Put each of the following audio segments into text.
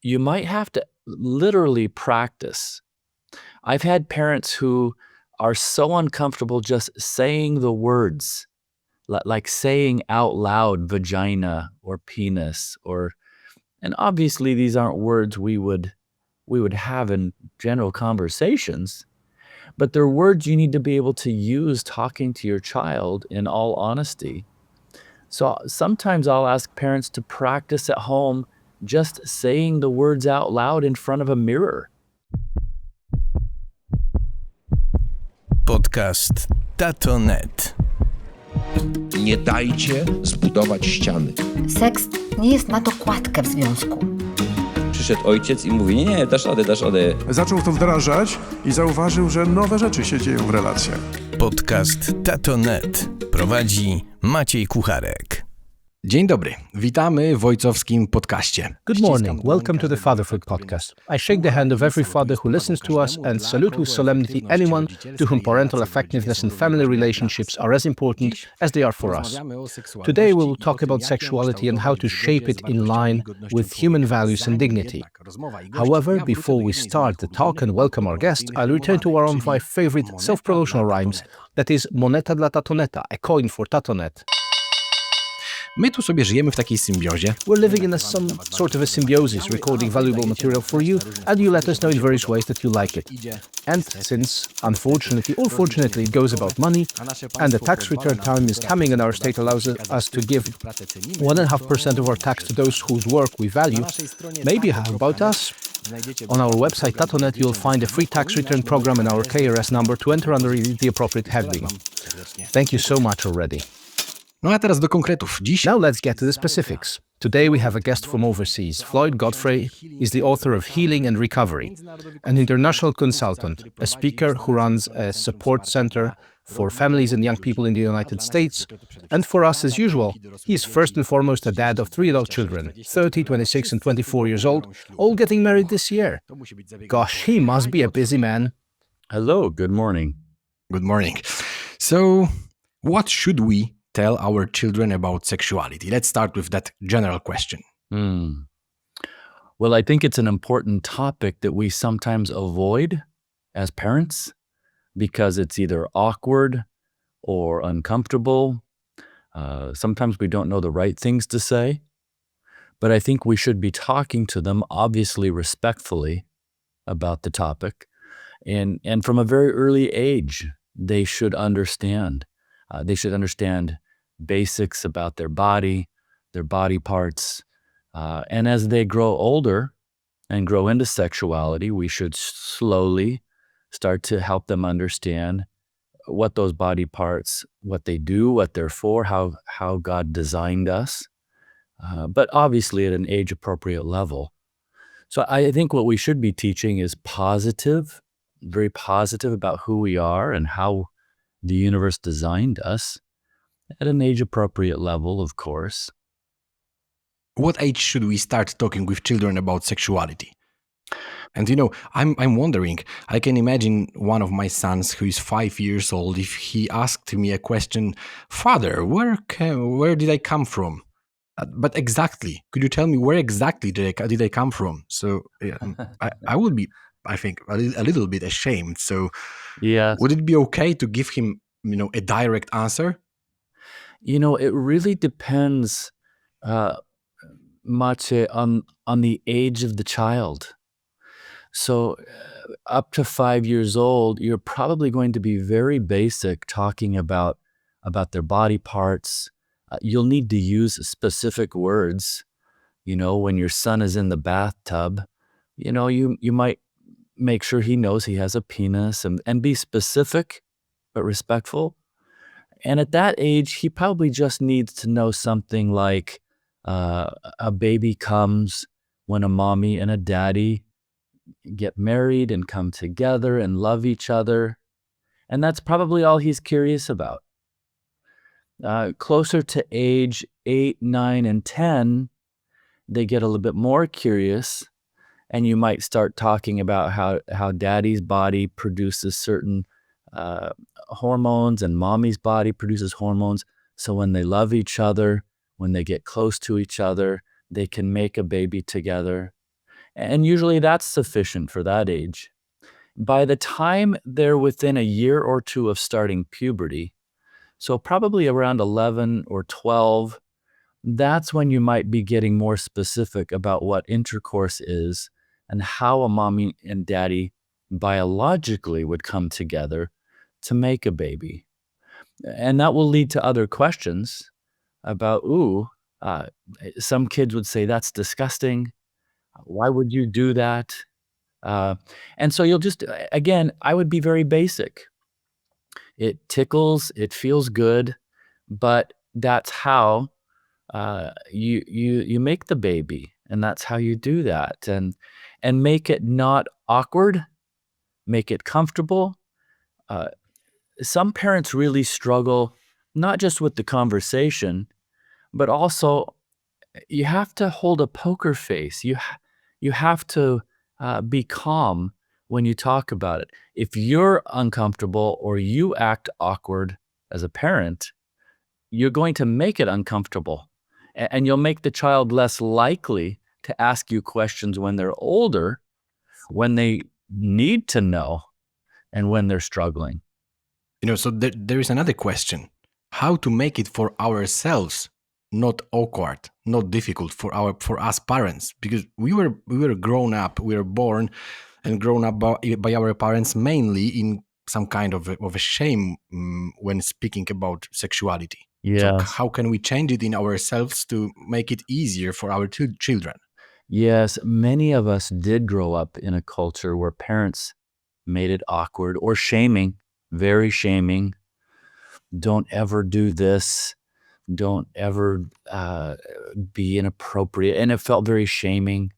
you might have to literally practice. I've had parents who are so uncomfortable just saying the words, like saying out loud vagina or penis, and obviously these aren't words we would have in general conversations, but they're words you need to be able to use talking to your child in all honesty. So sometimes I'll ask parents to practice at home just saying the words out loud in front of a mirror. Podcast Tato.net. Nie dajcie zbudować ściany. Seks nie jest na dokładkę w związku. Przyszedł ojciec i mówi, nie, dasz radę. Zaczął to wdrażać i zauważył, że nowe rzeczy się dzieją w relacjach. Podcast Tato.net prowadzi Maciej Kucharek. Dzień dobry, witamy w ojcowskim podcaście. Good morning, welcome to the Fatherhood podcast. I shake the hand of every father who listens to us and salute with solemnity anyone to whom parental effectiveness and family relationships are as important as they are for us. Today we will talk about sexuality and how to shape it in line with human values and dignity. However, before we start the talk and welcome our guest, I'll return to one of my favorite self-promotional rhymes, that is moneta dla tatoneta, a coin for Tato.net. My tu sobie żyjemy w takiej symbiozie. We're living in some sort of a symbiosis, recording valuable material for you, and you let us know in various ways that you like it. And since, unfortunately or fortunately, it goes about money, and the tax return time is coming and our state allows us to give 1.5% of our tax to those whose work we value, maybe how about us? On our website Tato.net you'll find a free tax return program and our KRS number to enter under the appropriate heading. Thank you so much already. No a teraz do konkretów. Dziś Now let's get to the specifics. Today we have a guest from overseas. Floyd Godfrey is the author of Healing and Recovery, an international consultant, a speaker who runs a support center for families and young people in the United States. And for us, as usual, he is first and foremost a dad of 3 adult children, 30, 26 and 24 years old, all getting married this year. Gosh, he must be a busy man. Hello, good morning. Good morning. So, what should we tell our children about sexuality? Let's start with that general question. Well, I think it's an important topic that we sometimes avoid as parents because it's either awkward or uncomfortable. Sometimes we don't know the right things to say, but I think we should be talking to them, obviously respectfully, about the topic. And from a very early age, they should understand. They should understand basics about their body parts. And as they grow older and grow into sexuality, we should slowly start to help them understand what those body parts, what they do, what they're for, how God designed us, but obviously at an age-appropriate level. So I think what we should be teaching is positive, very positive about who we are and how the universe designed us at an age-appropriate level, of course. What age should we start talking with children about sexuality? And I'm wondering, I can imagine one of my sons who is 5 years old, if he asked me a question, Father, where did I come from? But exactly, could you tell me where exactly did I come from? So I would be, I think, a little bit ashamed. So Yeah. would it be okay to give him, a direct answer? It really depends, Maciej, on the age of the child. So up to 5 years old, you're probably going to be very basic talking about their body parts. You'll need to use specific words. When your son is in the bathtub, you might make sure he knows he has a penis and be specific but respectful. And at that age, he probably just needs to know something like a baby comes when a mommy and a daddy get married and come together and love each other. And that's probably all he's curious about. Closer to age 8, 9, and 10, they get a little bit more curious, and you might start talking about how daddy's body produces certain hormones and mommy's body produces hormones. So when they love each other, when they get close to each other, they can make a baby together. And usually that's sufficient for that age. By the time they're within a year or two of starting puberty, so probably around 11 or 12, that's when you might be getting more specific about what intercourse is and how a mommy and daddy biologically would come together to make a baby. And that will lead to other questions about, uh, some kids would say, that's disgusting. Why would you do that? Uh, and so you'll just, again, I would be very basic. It tickles, it feels good, but that's how you make the baby, and that's how you do that, and make it not awkward, make it comfortable. Uh, some parents really struggle not just with the conversation, but also you have to hold a poker face. You have to be calm when you talk about it. If you're uncomfortable or you act awkward as a parent, you're going to make it uncomfortable, and you'll make the child less likely to ask you questions when they're older, when they need to know, and when they're struggling. So there is another question: how to make it for ourselves not awkward, not difficult for us parents, because we were grown up, we were born and grown up by our parents mainly in some kind of a shame when speaking about sexuality. So Yes. how can we change it in ourselves to make it easier for our children? Yes, many of us did grow up in a culture where parents made it awkward or shaming, very shaming. Don't ever do this. Don't ever be inappropriate. And it felt very shaming.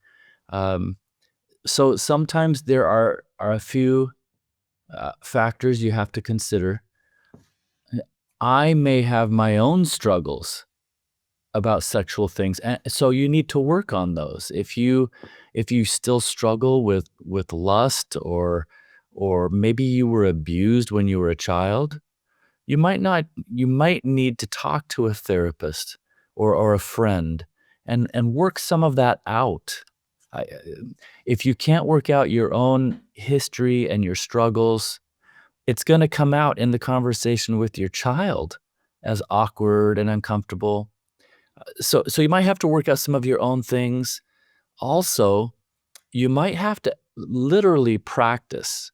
So sometimes there are a few factors you have to consider. I may have my own struggles about sexual things, and so you need to work on those. If you still struggle with lust, or maybe you were abused when you were a child, you might need to talk to a therapist or a friend and work some of that out. If you can't work out your own history and your struggles, it's going to come out in the conversation with your child as awkward and uncomfortable. So you might have to work out some of your own things. Also, you might have to literally practice.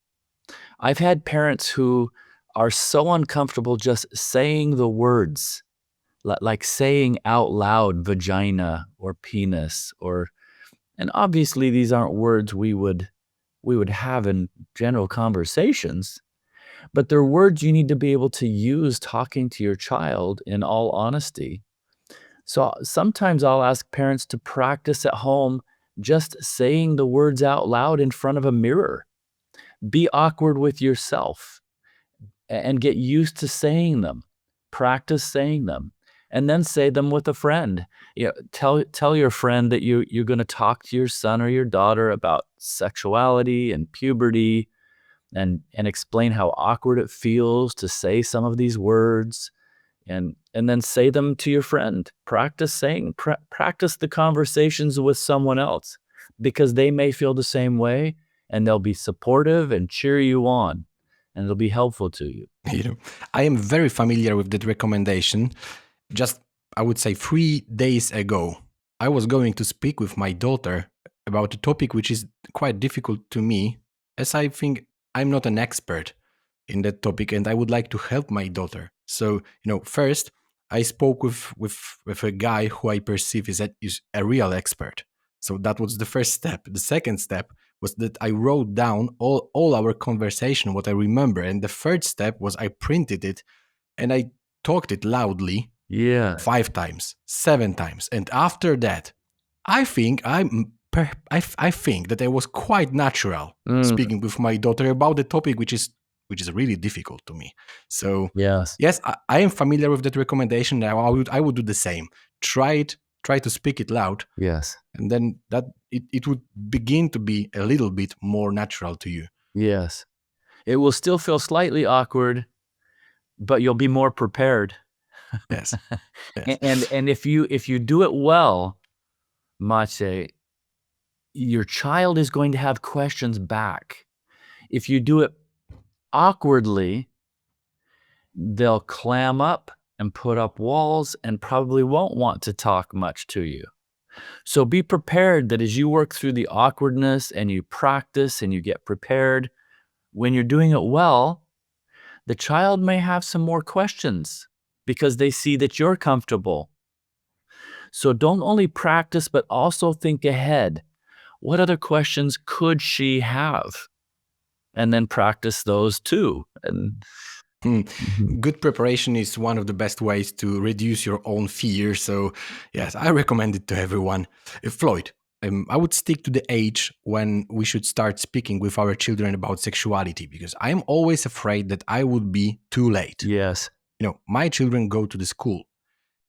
I've had parents who are so uncomfortable just saying the words, like saying out loud vagina or penis, and obviously these aren't words we would have in general conversations, but they're words you need to be able to use talking to your child in all honesty. So sometimes I'll ask parents to practice at home just saying the words out loud in front of a mirror. Be awkward with yourself and get used to saying them. Practice saying them, and then say them with a friend. Tell your friend that you're going to talk to your son or your daughter about sexuality and puberty, and explain how awkward it feels to say some of these words, and then say them to your friend. Practice the conversations with someone else, because they may feel the same way, and they'll be supportive and cheer you on, and it'll be helpful to you. I am very familiar with that recommendation. Just, I would say, 3 days ago, I was going to speak with my daughter about a topic which is quite difficult to me, as I think I'm not an expert in that topic, and I would like to help my daughter. So, first I spoke with a guy who I perceive is a real expert. So that was the first step. The second step was that I wrote down all our conversation, what I remember. And the third step was I printed it and I talked it loudly. Yeah. 5 times, 7 times. And after that, I think I think that I was quite natural speaking with my daughter about the topic which is really difficult to me. So Yes. yes, I am familiar with that recommendation. Now I would do the same. Try to speak it loud. Yes. And then that it would begin to be a little bit more natural to you. Yes. It will still feel slightly awkward, but you'll be more prepared. Yes. Yes. And if you do it well, Maciej, your child is going to have questions back. If you do it awkwardly, they'll clam up and put up walls and probably won't want to talk much to you. So be prepared that as you work through the awkwardness and you practice and you get prepared, when you're doing it well, the child may have some more questions because they see that you're comfortable. So don't only practice, but also think ahead. What other questions could she have? And then practice those too. And Good preparation is one of the best ways to reduce your own fear. So, yes, I recommend it to everyone. Floyd, I would stick to the age when we should start speaking with our children about sexuality, because I'm always afraid that I would be too late. yes, My children go to the school,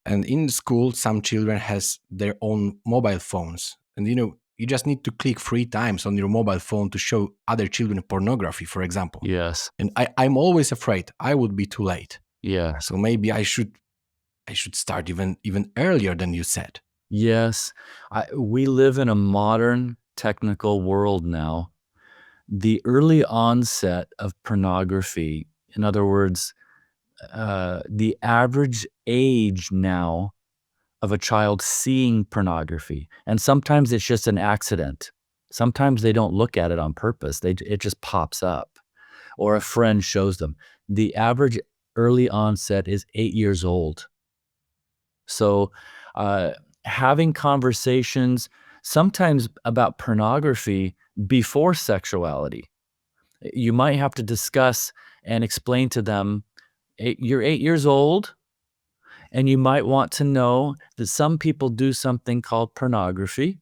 and in the school, some children has their own mobile phones, and you just need to click 3 times on your mobile phone to show other children pornography, for example. yes, And I'm always afraid I would be too late. yes. So maybe I should start even earlier than you said. Yes, we live in a modern technical world now. The early onset of pornography, in other words, the average age now of a child seeing pornography, and sometimes it's just an accident. Sometimes they don't look at it on purpose. It just pops up, or a friend shows them. The average early onset is 8 years old. So, having conversations sometimes about pornography before sexuality. You might have to discuss and explain to them, you're 8 years old, and you might want to know that some people do something called pornography.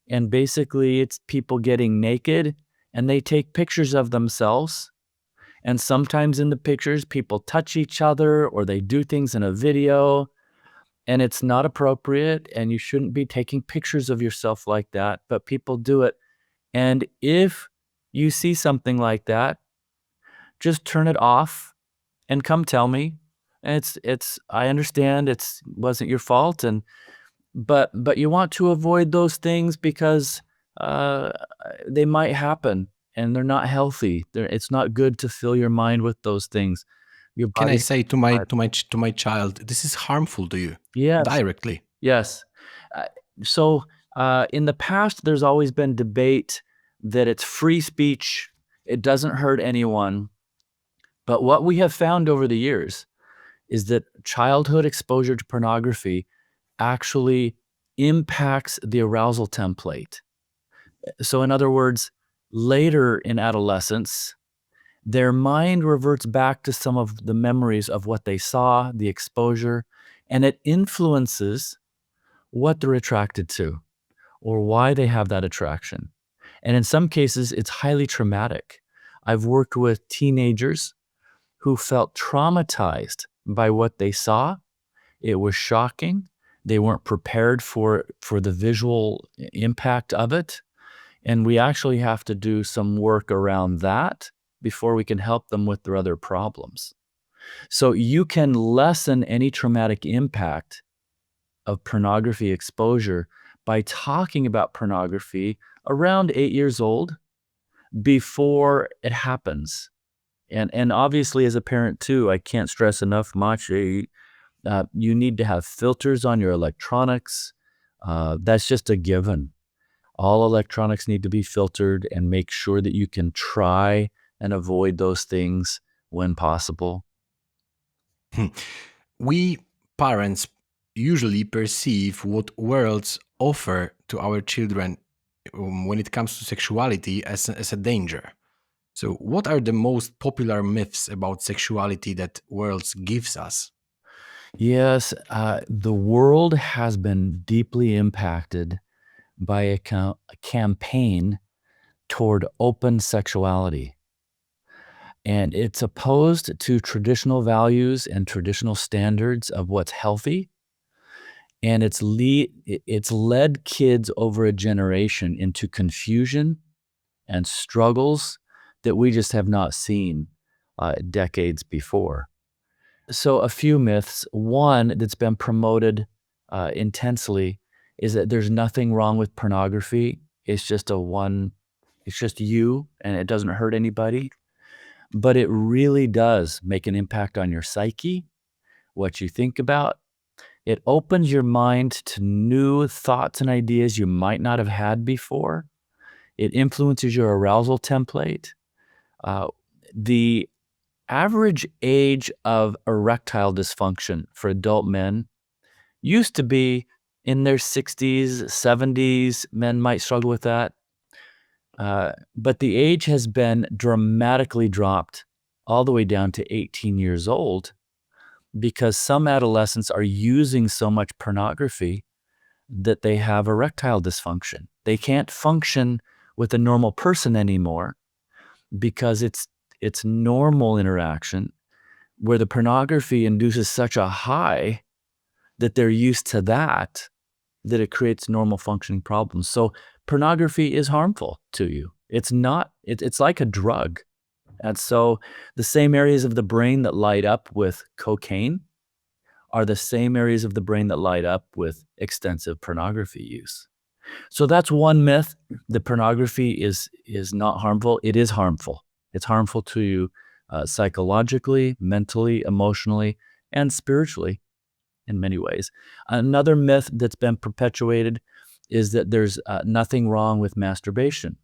And basically, it's people getting naked and they take pictures of themselves. And sometimes in the pictures, people touch each other or they do things in a video. And it's not appropriate, and you shouldn't be taking pictures of yourself like that, but people do it. And if you see something like that, just turn it off and come tell me. I understand wasn't your fault, but you want to avoid those things because they might happen and they're not healthy. It's not good to fill your mind with those things. Your Can I body, say to my child, this is harmful to you yes. directly? Yes. So in the past, there's always been debate that it's free speech. It doesn't hurt anyone. But what we have found over the years is that childhood exposure to pornography actually impacts the arousal template. So in other words, later in adolescence, their mind reverts back to some of the memories of what they saw, the exposure, and it influences what they're attracted to or why they have that attraction. And in some cases, it's highly traumatic. I've worked with teenagers who felt traumatized by what they saw. It was shocking. They weren't prepared for the visual impact of it. And we actually have to do some work around that before we can help them with their other problems. So you can lessen any traumatic impact of pornography exposure by talking about pornography around 8 years old before it happens. And obviously as a parent too, I can't stress enough, Maciej, you need to have filters on your electronics. That's just a given. All electronics need to be filtered, and make sure that you can try and avoid those things when possible. We parents usually perceive what worlds offer to our children when it comes to sexuality as a danger. So what are the most popular myths about sexuality that worlds gives us? Yes, the world has been deeply impacted by a campaign toward open sexuality. And it's opposed to traditional values and traditional standards of what's healthy. And it's led kids over a generation into confusion and struggles that we just have not seen decades before. So a few myths. One that's been promoted intensely is that there's nothing wrong with pornography it's just it's just you, and it doesn't hurt anybody. But it really does make an impact on your psyche, what you think about. It opens your mind to new thoughts and ideas you might not have had before. It influences your arousal template. Uh, the average age of erectile dysfunction for adult men used to be in their 60s, 70s. Men might struggle with that. But the age has been dramatically dropped all the way down to 18 years old because some adolescents are using so much pornography that they have erectile dysfunction. They can't function with a normal person anymore because it's normal interaction where the pornography induces such a high that they're used to that it creates normal functioning problems. So pornography is harmful to you. It's like a drug. And so the same areas of the brain that light up with cocaine are the same areas of the brain that light up with extensive pornography use. So that's one myth, that pornography is not harmful. It is harmful. It's harmful to you psychologically, mentally, emotionally, and spiritually in many ways. Another myth that's been perpetuated is that there's nothing wrong with masturbation.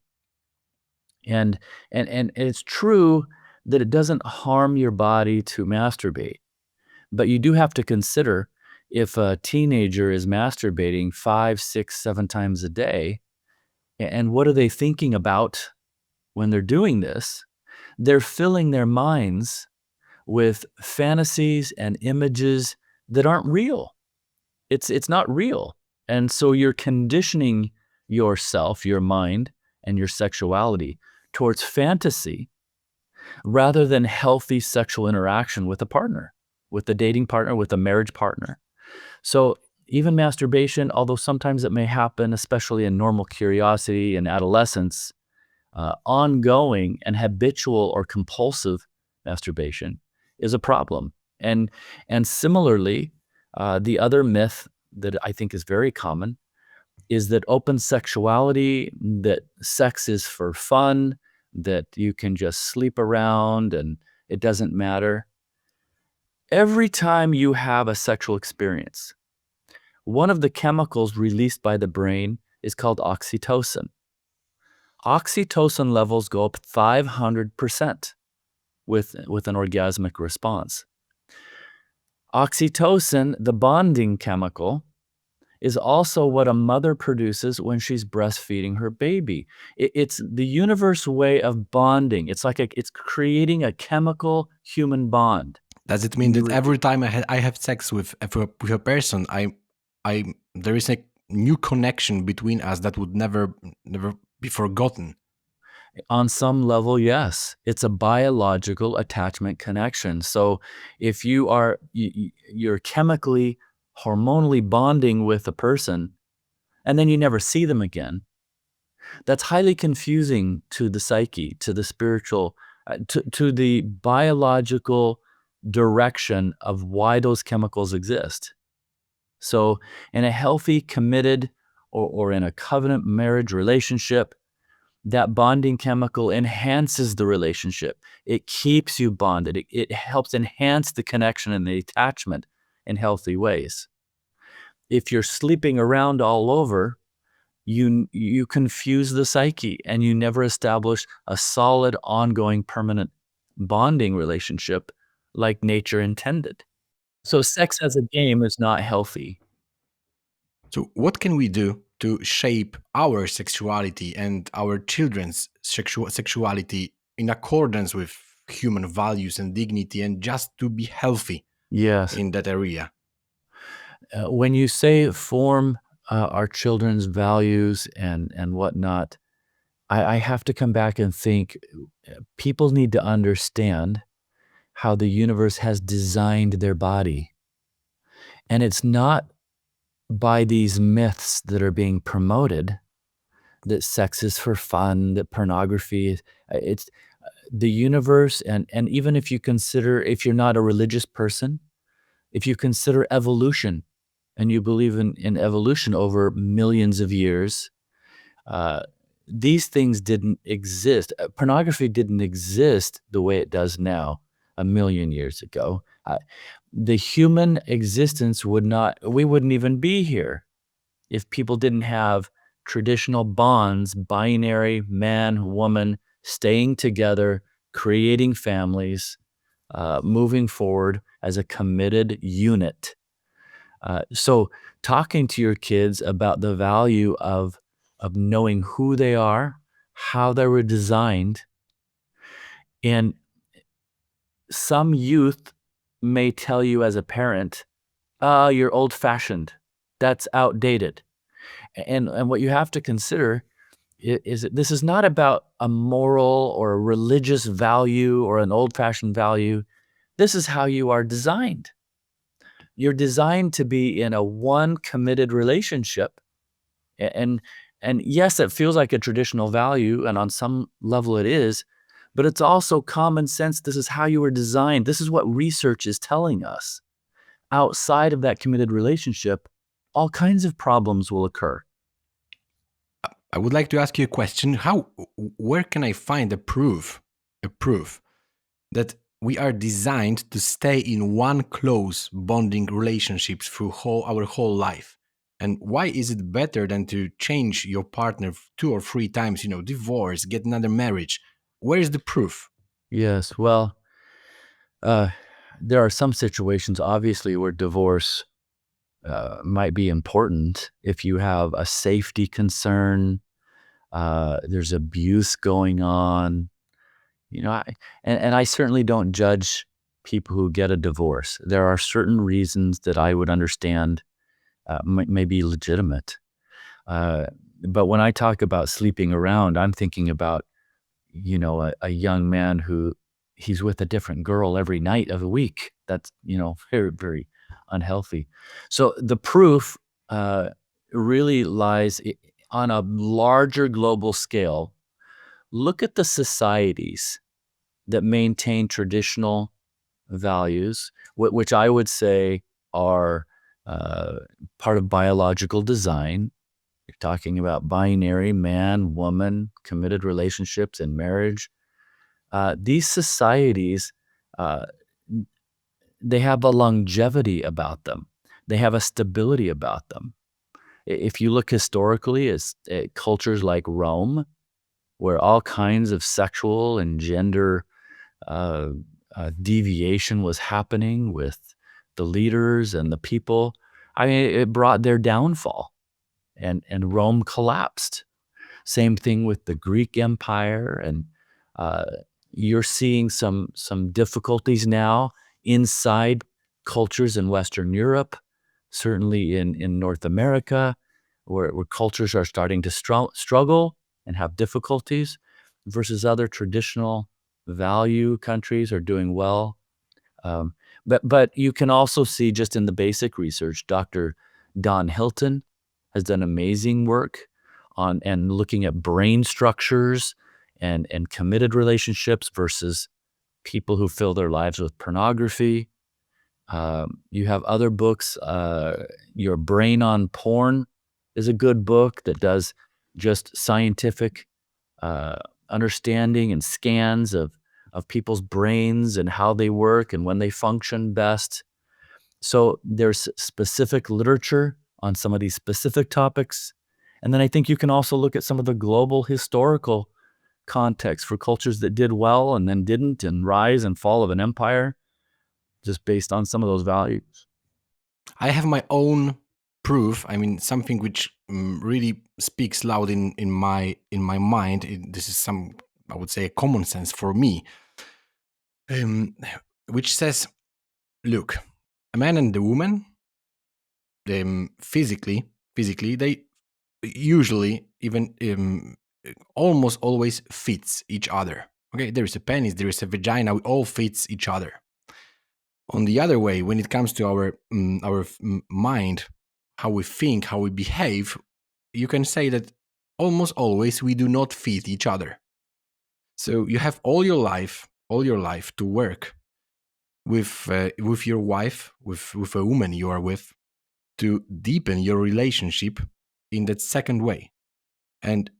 And it's true that it doesn't harm your body to masturbate, but you do have to consider if a teenager is masturbating 5, 6, 7 times a day, and what are they thinking about when they're doing this? They're filling their minds with fantasies and images that aren't real. It's not real. And so you're conditioning yourself, your mind, and your sexuality towards fantasy rather than healthy sexual interaction with a partner, with a dating partner, with a marriage partner. So even masturbation, although sometimes it may happen, especially in normal curiosity in adolescence, ongoing and habitual or compulsive masturbation is a problem. And similarly, the other myth that I think is very common is that open sexuality, that sex is for fun, that you can just sleep around and it doesn't matter. Every time you have a sexual experience, one of the chemicals released by the brain is called oxytocin. Oxytocin levels go up 500% with an orgasmic response. Oxytocin, the bonding chemical, is also what a mother produces when she's breastfeeding her baby. It's the universe way of bonding. It's like it's creating a chemical human bond. Does it mean that every time I have sex with a person, there is a new connection between us that would never be forgotten? On some level, yes. It's a biological attachment connection. So if you're chemically, hormonally bonding with a person, and then you never see them again, that's highly confusing to the psyche, to the spiritual, to the biological direction of why those chemicals exist. So in a healthy, committed, or in a covenant marriage relationship, that bonding chemical enhances the relationship. It keeps you bonded. It helps enhance the connection and the attachment in healthy ways. If you're sleeping around all over, you confuse the psyche and you never establish a solid, ongoing, permanent bonding relationship like nature intended. So sex as a game is not healthy. So what can we do to shape our sexuality and our children's sexuality in accordance with human values and dignity, and just to be healthy Yes. in that area? When you say form our children's values and whatnot, I have to come back and think people need to understand how the universe has designed their body. And it's not by these myths that are being promoted, that sex is for fun, that pornography is, it's the universe. And even if you consider, if you're not a religious person, if you consider evolution and you believe in evolution over millions of years, Uh, these things didn't exist. Pornography didn't exist the way it does now 1,000,000 years ago. The human existence we wouldn't even be here if people didn't have traditional bonds, binary man, woman, staying together, creating families, moving forward as a committed unit. So talking to your kids about the value of knowing who they are, how they were designed, and some youth may tell you as a parent, you're old-fashioned. That's outdated. And what you have to consider is that this is not about a moral or a religious value or an old-fashioned value. This is how you are designed. You're designed to be in a one committed relationship. And yes, it feels like a traditional value, and on some level it is, but it's also common sense. This is how you were designed. This is what research is telling us. Outside of that committed relationship, all kinds of problems will occur. I would like to ask you a question. Where can I find a proof that we are designed to stay in one close bonding relationships through our whole life? And why is it better than to change your partner 2 or 3 times, divorce, get another marriage? Where is the proof? Yes, well, there are some situations, obviously, where divorce might be important if you have a safety concern, there's abuse going on. And I certainly don't judge people who get a divorce. There are certain reasons that I would understand may be legitimate. But when I talk about sleeping around, I'm thinking about, a young man who he's with a different girl every night of the week. That's, very, very unhealthy. So the proof really lies on a larger global scale. Look at the societies that maintain traditional values, which I would say are part of biological design. You're talking about binary man, woman, committed relationships and marriage. These societies, uh, they have a longevity about them. They have a stability about them. If you look historically at cultures like Rome, where all kinds of sexual and gender deviation was happening with the leaders and the people, I mean, it brought their downfall, and Rome collapsed. Same thing with the Greek Empire, and uh, you're seeing some difficulties now inside cultures in Western Europe, certainly in North America, where cultures are starting to struggle and have difficulties, versus other traditional value countries are doing well. Um, but you can also see, just in the basic research, Dr. Don Hilton has done amazing work on and looking at brain structures and committed relationships versus people who fill their lives with pornography. You have other books. Your Brain on Porn is a good book that does just scientific understanding and scans of people's brains and how they work and when they function best. So there's specific literature on some of these specific topics. And then I think you can also look at some of the global historical context for cultures that did well and then didn't, and rise and fall of an empire, just based on some of those values. I have my own proof. I mean, something which really speaks loud in my mind. This is I would say, a common sense for me, which says, look, a man and a woman, physically, they usually, even almost always, fits each other. Okay, there is a penis, there is a vagina, we all fits each other. On the other way, when it comes to our mind, how we think, how we behave, you can say that almost always we do not fit each other. So you have all your life to work with your wife, with a woman you are with, to deepen your relationship in that second way. And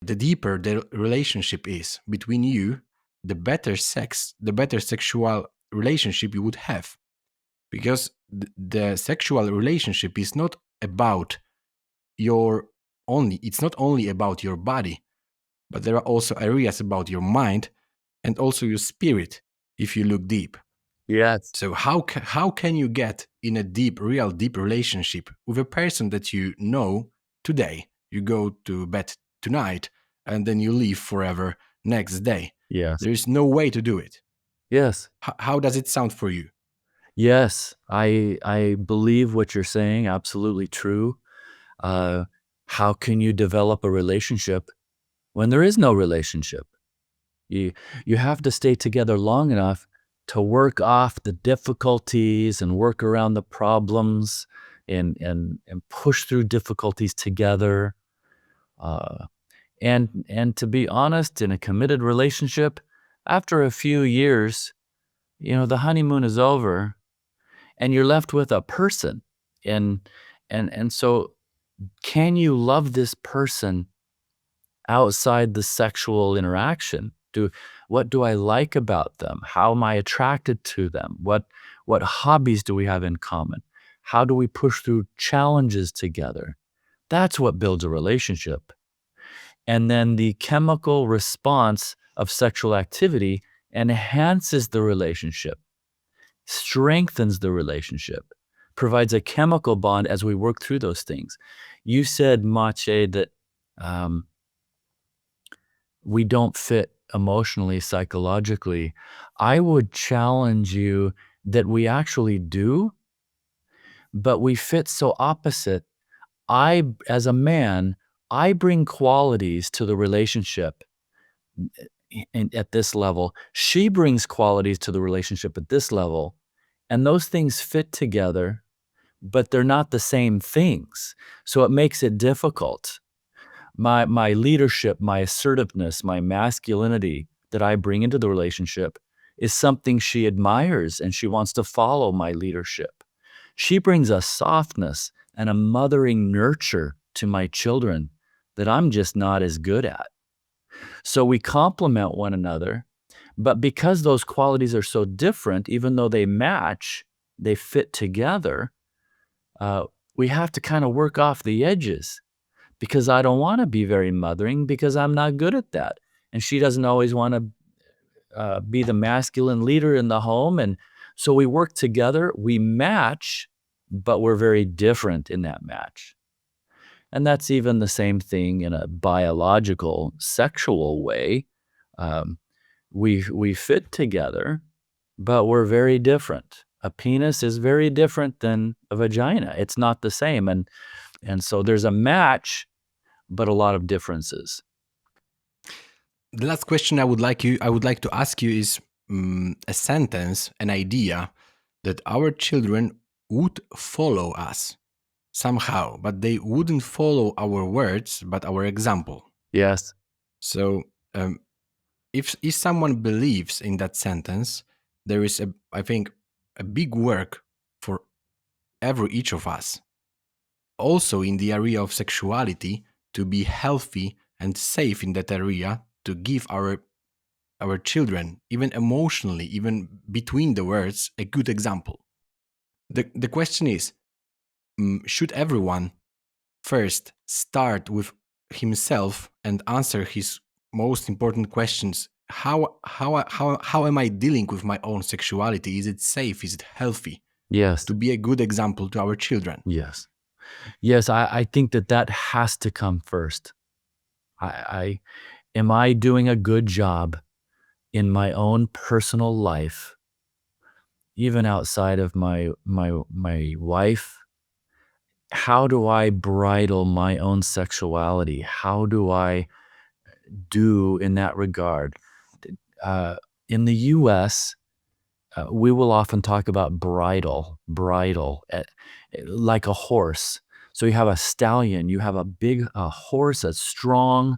the deeper the relationship is between you, the better sexual relationship you would have. Because the sexual relationship is not about it's not only about your body, but there are also areas about your mind and also your spirit if you look deep. Yes. So how can you get in a real deep relationship with a person that you know today? You go to bed tonight and then you leave forever next day. Yes. There is no way to do it. Yes. How does it sound for you? Yes. I believe what you're saying. Absolutely true. How can you develop a relationship when there is no relationship? You have to stay together long enough to work off the difficulties and work around the problems and push through difficulties together. And to be honest, in a committed relationship, after a few years, the honeymoon is over and you're left with a person. And so can you love this person outside the sexual interaction? What do I like about them? How am I attracted to them? What hobbies do we have in common? How do we push through challenges together? That's what builds a relationship. And then the chemical response of sexual activity enhances the relationship, strengthens the relationship, provides a chemical bond as we work through those things. You said, Maciej, that we don't fit emotionally, psychologically. I would challenge you that we actually do, but we fit so opposite. As a man, I bring qualities to the relationship at this level. She brings qualities to the relationship at this level, and those things fit together, but they're not the same things. So it makes it difficult. My leadership, my assertiveness, my masculinity that I bring into the relationship is something she admires, and she wants to follow my leadership. She brings a softness and a mothering nurture to my children that I'm just not as good at. So we complement one another, but because those qualities are so different, even though they match, they fit together, we have to kind of work off the edges, because I don't want to be very mothering because I'm not good at that. And she doesn't always want to be the masculine leader in the home. And so we work together, we match, but we're very different in that match. And that's even the same thing in a biological, sexual way. We fit together, but we're very different. A penis is very different than a vagina. It's not the same. And so there's a match, but a lot of differences. The last question I would like to ask you is a sentence, an idea that our children would follow us somehow, but they wouldn't follow our words, but our example. Yes. So if someone believes in that sentence, there is I think a big work for each of us. Also in the area of sexuality, to be healthy and safe in that area, to give our children, even emotionally, even between the words, a good example. The question is, should everyone first start with himself and answer his most important questions? How am I dealing with my own sexuality? Is it safe? Is it healthy? Yes. To be a good example to our children. Yes. Yes, I think that has to come first. Am I doing a good job in my own personal life, even outside of my wife? How do I bridle my own sexuality? How do I do in that regard? In the U.S., we will often talk about bridle, like a horse. So you have a stallion, you have a big horse, a strong,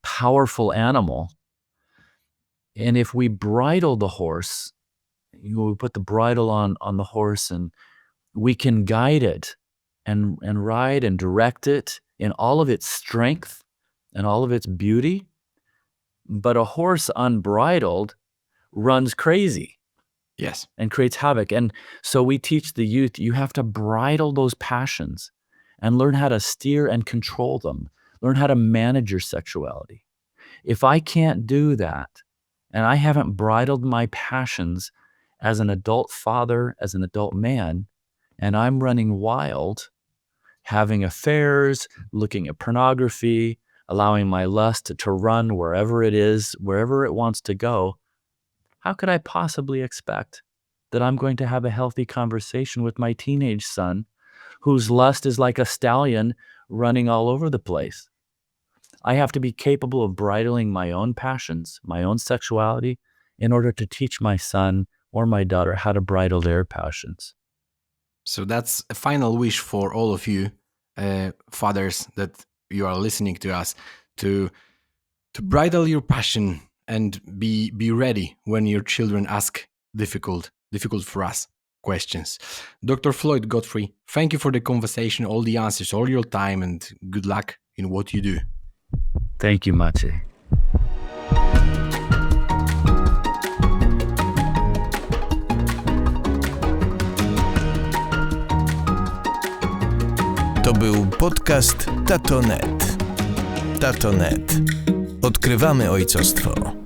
powerful animal. And if we bridle the horse, we put the bridle on the horse, and we can guide it and ride and direct it in all of its strength and all of its beauty, but a horse unbridled runs crazy Yes. and creates havoc. And so we teach the youth, you have to bridle those passions and learn how to steer and control them, learn how to manage your sexuality. If I can't do that, and I haven't bridled my passions as an adult father, as an adult man, and I'm running wild, having affairs, looking at pornography, allowing my lust to run wherever it is, wherever it wants to go, how could I possibly expect that I'm going to have a healthy conversation with my teenage son, whose lust is like a stallion running all over the place? I have to be capable of bridling my own passions, my own sexuality, in order to teach my son or my daughter how to bridle their passions. So that's a final wish for all of you, fathers, that you are listening to us, to bridle your passion and be ready when your children ask difficult for us questions. Dr. Floyd Godfrey, thank you for the conversation, all the answers, all your time, and good luck in what you do. Thank you, Maciej. To był podcast Tato.net. Tato.net. Odkrywamy ojcostwo.